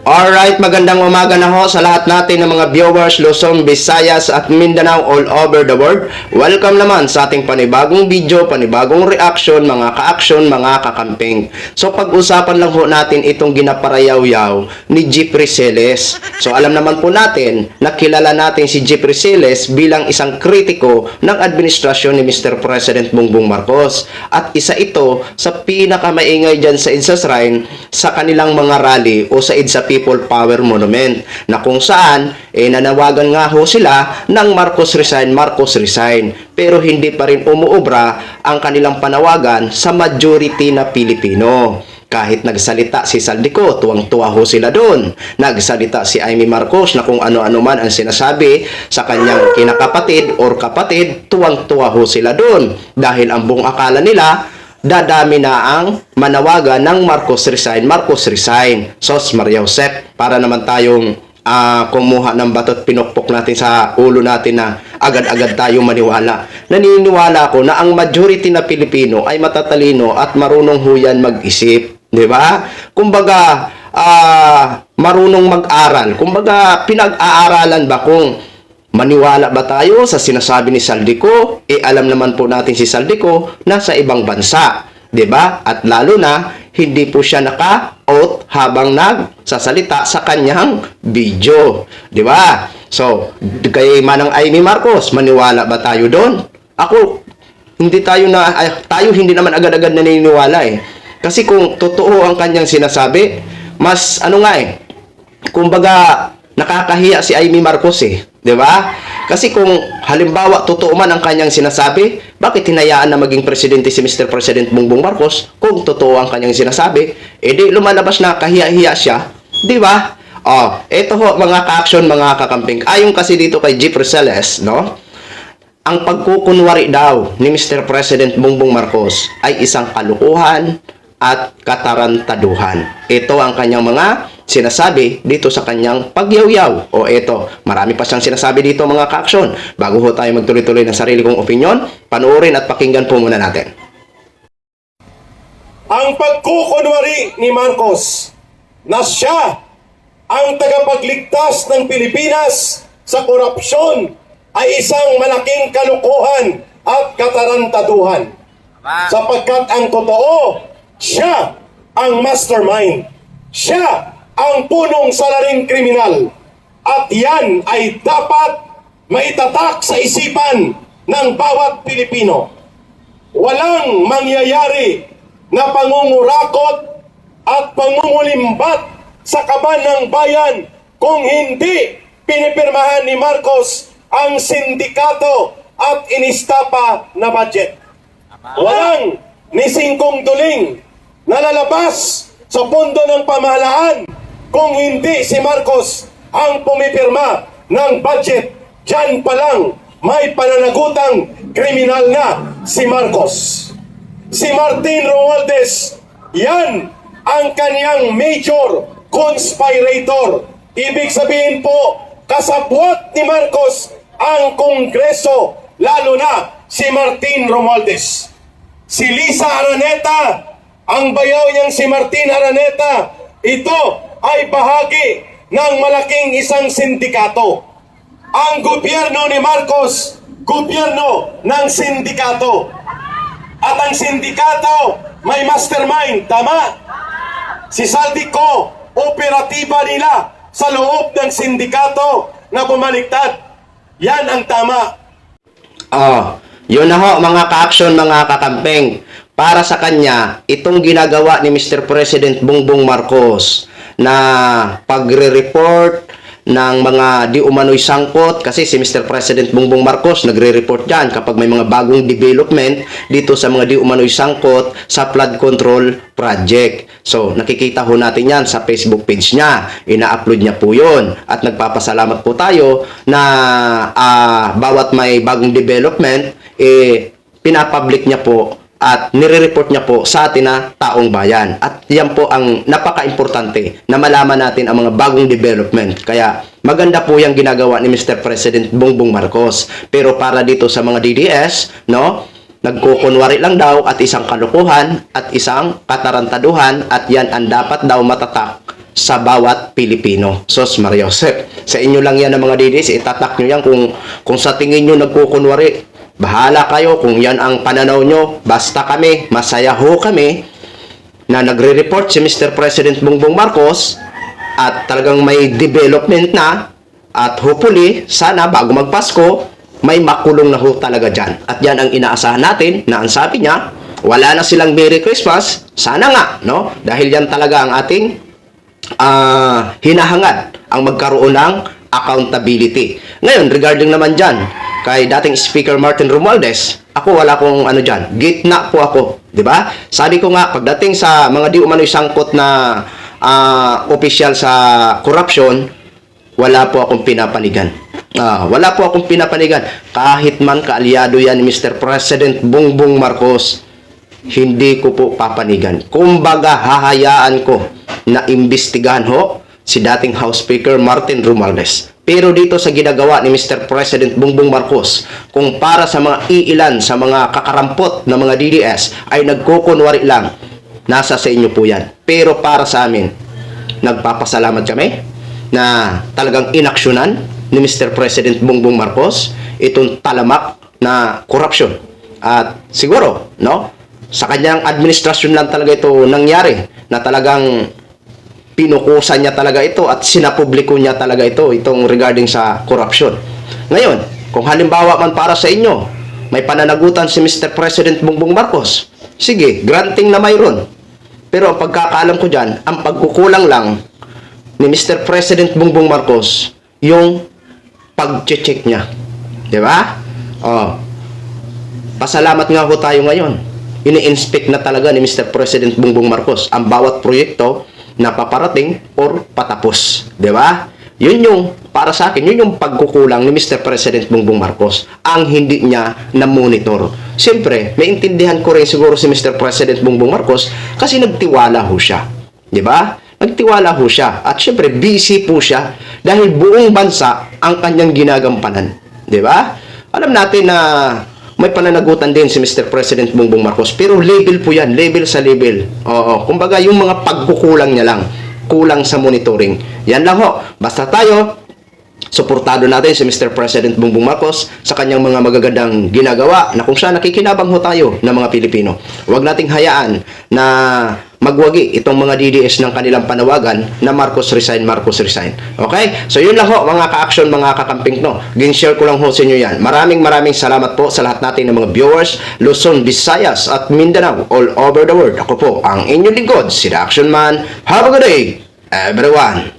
Alright, magandang umaga na ho sa lahat natin ng mga viewers Luzon, Visayas at Mindanao all over the world. Welcome naman sa ating panibagong video, panibagong reaction, mga ka-action, mga kakamping. So pag-usapan lang ho natin itong ginaparayaw-yaw ni Jeffrey Celes. So alam naman po natin, nakilala natin si Jeffrey Celes bilang isang kritiko ng administrasyon ni Mr. President Bongbong Marcos. At isa ito sa pinakamaingay dyan sa EDSA Shrine sa kanilang mga rally o sa EDSA People Power Monument, na kung saan nanawagan nga ho sila ng Marcos resign, pero hindi pa rin umuobra ang kanilang panawagan sa majority na Pilipino. Kahit nagsalita si Saldico, tuwang-tuwa ho sila doon. Nagsalita si Amy Marcos na kung ano-ano man ang sinasabi sa kanyang kinakapatid or kapatid, tuwang-tuwa ho sila doon. Dahil ang buong akala nila, dadami na ang manawagan ng Marcos resign. Sos Maria Josep, para naman tayong kumuha ng bato at pinukpok natin sa ulo natin na agad-agad tayong maniwala. Naniniwala ako na ang majority na Pilipino ay matatalino at marunong huyan mag-isip. Di ba? Kumbaga, marunong mag-aral. Kumbaga, pinag-aaralan ba kung maniwala ba tayo sa sinasabi ni Saldico? Alam naman po natin si Saldico nasa ibang bansa, 'di ba? At lalo na hindi po siya naka-out habang nagsasalita sa kanyang video, 'di ba? So, kay Manang Amy Marcos, maniwala ba tayo doon? Ako, tayo hindi naman agad-agad naniniwala eh. Kasi kung totoo ang kanyang sinasabi, mas kumbaga nakakahiya si Amy Marcos eh. 'Di ba? Kasi kung halimbawa totoo man ang kanyang sinasabi, bakit hinayaan na maging presidente si Mr. President Bongbong Marcos kung totoo ang kanyang sinasabi? Di lumalabas na kahiya-hiya siya, 'di ba? Eto ho mga ka-action, mga kakamping. Ayon kasi dito kay Jeffrey Celes, no? Ang pagkukunwari daw ni Mr. President Bongbong Marcos ay isang kalukuhan at katarantaduhan. Ito ang kanyang mga sinasabi dito sa kanyang pagyawyaw. Eto, marami pa siyang sinasabi dito mga ka-action. Bago ho tayo magtuloy-tuloy ng sarili kong opinion, panoorin at pakinggan po muna natin. Ang pagkukunwari ni Marcos na siya ang tagapagligtas ng Pilipinas sa korupsyon ay isang malaking kalukuhan at katarantaduhan. Sapagkat ang totoo, siya ang mastermind. Siya ang punong salaring kriminal. At yan ay dapat maitatak sa isipan ng bawat Pilipino. Walang mangyayari na pangungurakot at pangungulimbat sa kaban ng bayan kung hindi pinipirmahan ni Marcos ang sindikato at inistapa na budget. Walang ni singkong duling na lalabas sa pondo ng pamahalaan kung hindi si Marcos ang pumipirma ng budget. Diyan pa lang may pananagutang kriminal na si Marcos. Si Martin Romualdez, yan ang kanyang major conspirator. Ibig sabihin po, kasabwat ni Marcos ang Kongreso, lalo na si Martin Romualdez. Si Lisa Araneta, ang bayaw niyang si Martin Araneta, ito ay bahagi ng malaking isang sindikato. Ang gobyerno ni Marcos, gobyerno ng sindikato. At ang sindikato may mastermind, tama? Si Saldico, operatiba nila sa loob ng sindikato na bumaliktad. Yan ang tama. Yun na ho mga ka-action, mga kakamping. Para sa kanya, itong ginagawa ni Mr. President Bongbong Marcos na pagre-report ng mga di umano'y sangkot, kasi si Mr. President Bongbong Marcos nagre-report dyan kapag may mga bagong development dito sa mga di umano'y sangkot sa flood control project. So, nakikita ho natin yan sa Facebook page niya. Ina-upload niya po yun. At nagpapasalamat po tayo na bawat may bagong development, pinapublic niya po at nire-report niya po sa atin na taong bayan. At yan po ang napaka-importante na malaman natin ang mga bagong development. Kaya maganda po yung ginagawa ni Mr. President Bongbong Marcos. Pero para dito sa mga DDS, no, nagkukunwari lang daw at isang kalukuhan at isang katarantaduhan, at yan ang dapat daw matatak sa bawat Pilipino. Sos Maria Josep, sa inyo lang yan ng mga DDS, itatak nyo yan kung sa tingin nyo nagkukunwari. Bahala kayo kung yan ang pananaw nyo. Basta kami, masaya ho kami na nagre-report si Mr. President Bongbong Marcos at talagang may development na at hopefully, sana bago magpasko, may makulong na ho talaga dyan. At yan ang inaasahan natin na ang sabi niya, wala na silang Merry Christmas. Sana nga, no? Dahil yan talaga ang ating hinahangad, ang magkaroon ng accountability. Ngayon, regarding naman dyan, kay dating Speaker Martin Romualdez, ako wala kong ano dyan, gitna po ako, di ba? Sabi ko nga, pagdating sa mga di umano'y sangkot na opisyal sa corruption, wala po akong pinapanigan. Wala po akong pinapanigan. Kahit man kaalyado yan ni Mr. President Bongbong Marcos, hindi ko po papanigan. Kumbaga, hahayaan ko na imbestigahan ho si dating House Speaker Martin Romualdez. Pero dito sa ginagawa ni Mr. President Bongbong Marcos, kung para sa mga iilan, sa mga kakarampot na mga DDS, ay nagkukunwari lang, nasa sa inyo po yan. Pero para sa amin, nagpapasalamat kami na talagang inaksyonan ni Mr. President Bongbong Marcos itong talamak na korupsyon. At siguro, no, sa kanyang administrasyon lang talaga ito nangyari, na talagang pinukusan niya talaga ito at sinapubliko niya talaga itong regarding sa korupsyon. Ngayon, kung halimbawa man para sa inyo, may pananagutan si Mr. President Bongbong Marcos, sige, granting na mayroon. Pero ang pagkakaalam ko dyan, ang pagkukulang lang ni Mr. President Bongbong Marcos, yung pag-check niya. Di ba? Pasalamat nga ho tayo ngayon. Ini-inspect na talaga ni Mr. President Bongbong Marcos ang bawat proyekto na paparating or patapos. Di ba? Yun yung, para sa akin, yun yung pagkukulang ni Mr. President Bongbong Marcos. Ang hindi niya na-monitor. Siyempre, may intindihan ko rin siguro si Mr. President Bongbong Marcos kasi nagtiwala ho siya. Di ba? Nagtiwala ho siya. At siyempre, busy po siya dahil buong bansa ang kanyang ginagampanan. Di ba? Alam natin na may pananagutan din si Mr. President Bongbong Marcos. Pero label po yan. Label sa label. Kumbaga, yung mga pagkukulang niya lang. Kulang sa monitoring. Yan lang ho. Basta tayo, suportado natin si Mr. President Bongbong Marcos sa kanyang mga magagandang ginagawa na kung saan nakikinabang ho tayo ng mga Pilipino. Huwag nating hayaan na magwagi itong mga DDS ng kanilang panawagan na Marcos resign, Marcos resign. Okay? So yun lang ho mga ka-action, mga kakamping no. Gin-share ko lang ho sa inyo yan. Maraming salamat po sa lahat natin ng mga viewers, Luzon, Visayas at Mindanao all over the world. Ako po ang inyong lingkod, si The Action Man. Have a good day, everyone!